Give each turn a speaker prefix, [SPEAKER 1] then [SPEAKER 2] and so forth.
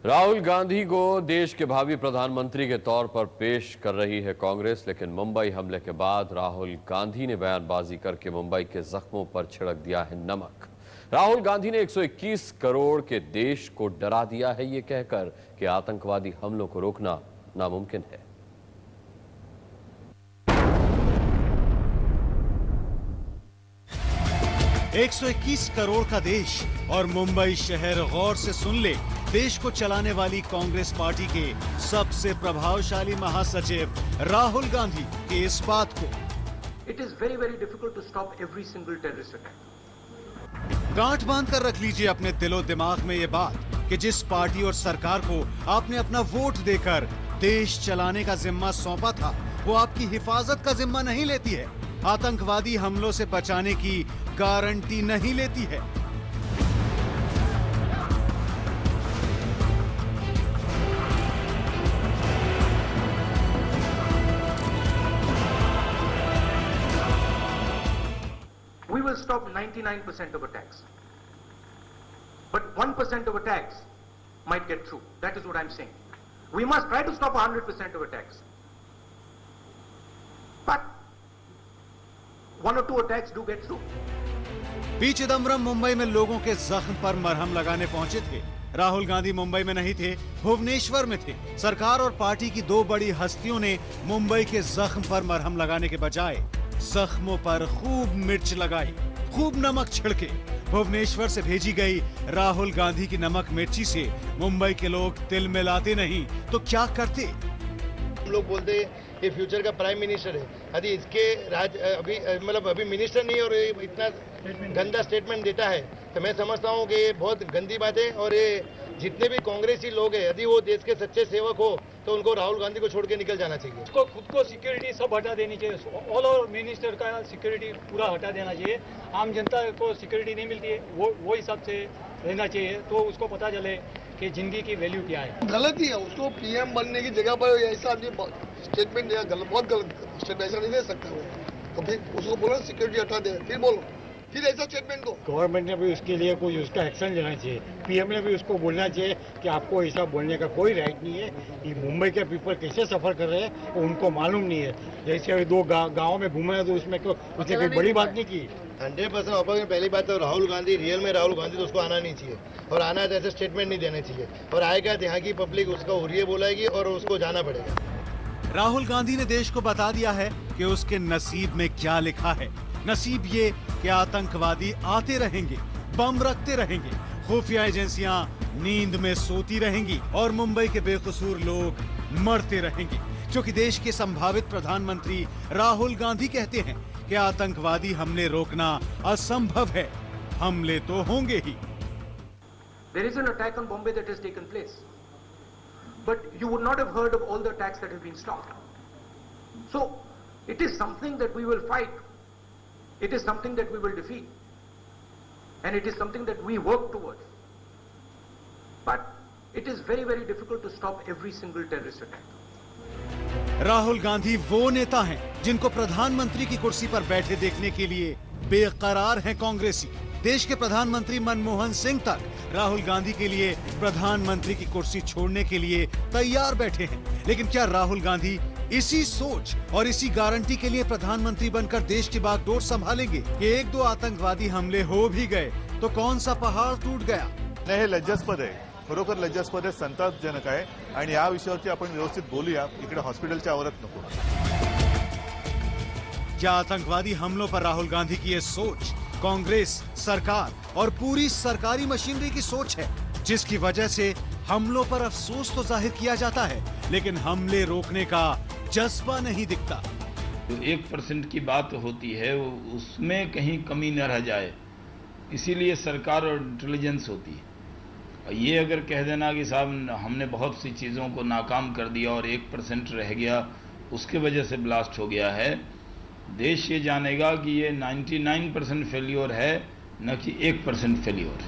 [SPEAKER 1] राहुल गांधी को देश के भावी प्रधानमंत्री के तौर पर पेश कर रही है कांग्रेस, लेकिन मुंबई हमले के बाद राहुल गांधी ने बयानबाजी करके मुंबई के जख्मों पर छिड़क दिया है नमक। राहुल गांधी ने 121 करोड़ के देश को डरा दिया है, ये कहकर कि आतंकवादी हमलों को रोकना नामुमकिन है।
[SPEAKER 2] $121 करोड़ का देश और मुंबई शहर गौर से सुन ले। देश को चलाने वाली कांग्रेस पार्टी के सबसे प्रभावशाली महासचिव राहुल गांधी के इस बात को
[SPEAKER 3] It is very difficult to stop every single terrorist attack.
[SPEAKER 2] गांठ बांध कर रख लीजिए अपने दिलो दिमाग में ये बात कि जिस पार्टी और सरकार को आपने अपना वोट देकर देश चलाने का जिम्मा सौंपा था, वो आपकी हिफाजत का जिम्मा नहीं लेती है, आतंकवादी हमलों से बचाने की गारंटी नहीं लेती है।
[SPEAKER 3] We will stop 99% of attacks. But 1% of attacks might get through. That is what I'm saying. We must try to stop 100% of attacks. But 1 or 2 attacks do get through.
[SPEAKER 2] P Chidambaram Mumbai में लोगों के जख्म पर मरहम लगाने पहुंचे थे। राहुल गांधी मुंबई में नहीं थे, भुवनेश्वर में थे। सरकार और पार्टी की दो बड़ी हस्तियों ने मुंबई के जख्म पर मरहम लगाने के बजाय जख्मों पर खूब मिर्च लगाई, खूब नमक छिड़के। भुवनेश्वर से भेजी गई राहुल गांधी की नमक मिर्ची से मुंबई के लोग तिल मिलाते नहीं तो क्या करते।
[SPEAKER 4] हम लोग बोलते हैं ये फ्यूचर का प्राइम मिनिस्टर है, यदि इसके अभी मिनिस्टर नहीं और ये इतना गंदा स्टेटमेंट देता है तो मैं समझता हूँ कि ये बहुत गंदी बात है। और ये जितने भी कांग्रेसी लोग हैं, यदि वो देश के सच्चे सेवक हो तो उनको राहुल गांधी को छोड़ के निकल जाना चाहिए।
[SPEAKER 5] उसको खुद को सिक्योरिटी सब हटा देनी चाहिए, ऑल ओवर मिनिस्टर का सिक्योरिटी पूरा हटा देना चाहिए। आम जनता को सिक्योरिटी नहीं मिलती है, वो हिसाब से रहना चाहिए, तो उसको पता चले कि जिंदगी की वैल्यू क्या है।
[SPEAKER 6] गलत ही है, उसको पीएम बनने की जगह पर ऐसा स्टेटमेंट दिया, बहुत गलत स्टेटमेंट, ऐसा नहीं दे सकता वो। तो फिर उसको बोलो सिक्योरिटी हटा दे, फिर बोलो, फिर ऐसा स्टेटमेंट दो।
[SPEAKER 5] गवर्नमेंट ने भी उसके लिए कोई उसका एक्शन लेना चाहिए। पीएम ने भी उसको बोलना चाहिए कि आपको ऐसा बोलने का कोई राइट नहीं है। कि मुंबई के पीपल कैसे सफर कर रहे हैं वो उनको मालूम नहीं है। जैसे अभी 2 गाँव में घूमे तो उसमें उसने कोई बड़ी बात नहीं की।
[SPEAKER 4] 100% ऑपोजिशन। पहली बात तो राहुल गांधी रियल में राहुल गांधी तो उसको आना नहीं चाहिए, और आना है तो ऐसे स्टेटमेंट नहीं देने चाहिए। और आएगा तो यहाँ की पब्लिक उसका उड़िए बोलेगी और उसको जाना पड़ेगा।
[SPEAKER 2] राहुल गांधी ने देश को बता दिया है कि उसके नसीब में क्या लिखा है। नसीब ये कि आतंकवादी आते रहेंगे, बम रखते रहेंगे, खुफिया एजेंसियां नींद में सोती रहेंगी और मुंबई के बेकसूर लोग मरते रहेंगे। क्योंकि देश के संभावित प्रधानमंत्री राहुल गांधी कहते हैं कि आतंकवादी हमले रोकना असंभव है, हमले तो होंगे ही।
[SPEAKER 3] There is an attack on Bombay that has taken place. But you would not have heard of all the attacks that have been stopped. So, it is something that we will fight. It is something that we will defeat. And it is something that we work towards. But it is very difficult to stop every single terrorist attack.
[SPEAKER 2] Rahul Gandhi वो नेता हैं जिनको प्रधानमंत्री की कुर्सी पर बैठे देखने के लिए बेकरार हैं कांग्रेसी। देश के प्रधानमंत्री मनमोहन सिंह तक राहुल गांधी के लिए प्रधानमंत्री की कुर्सी छोड़ने के लिए तैयार बैठे हैं। लेकिन क्या राहुल गांधी इसी सोच और इसी गारंटी के लिए प्रधानमंत्री बनकर देश की बागडोर संभालेंगे कि 1-2 आतंकवादी हमले हो भी गए तो कौन सा पहाड़ टूट गया?
[SPEAKER 7] हे लज्जास्पद आहे, खरोखर लज्जास्पद आहे, संतापजनक आहे आणि या विषयावरती आपण व्यवस्थित बोलूया, इकडे हॉस्पिटलच्या आवरात नको।
[SPEAKER 2] क्या आतंकवादी हमलों पर राहुल गांधी की ये सोच कांग्रेस, सरकार और पूरी सरकारी मशीनरी की सोच है, जिसकी वजह से हमलों पर अफसोस तो जाहिर किया जाता है लेकिन हमले रोकने का जज्बा नहीं दिखता।
[SPEAKER 8] 1% की बात होती है, उसमें कहीं कमी न रह जाए, इसीलिए सरकार और इंटेलिजेंस होती है। ये अगर कह देना कि साहब हमने बहुत सी चीज़ों को नाकाम कर दिया और 1% रह गया, उसके वजह से ब्लास्ट हो गया है, देश ये जानेगा कि ये 99% फेल्योर है, न कि 1% फेल्योर।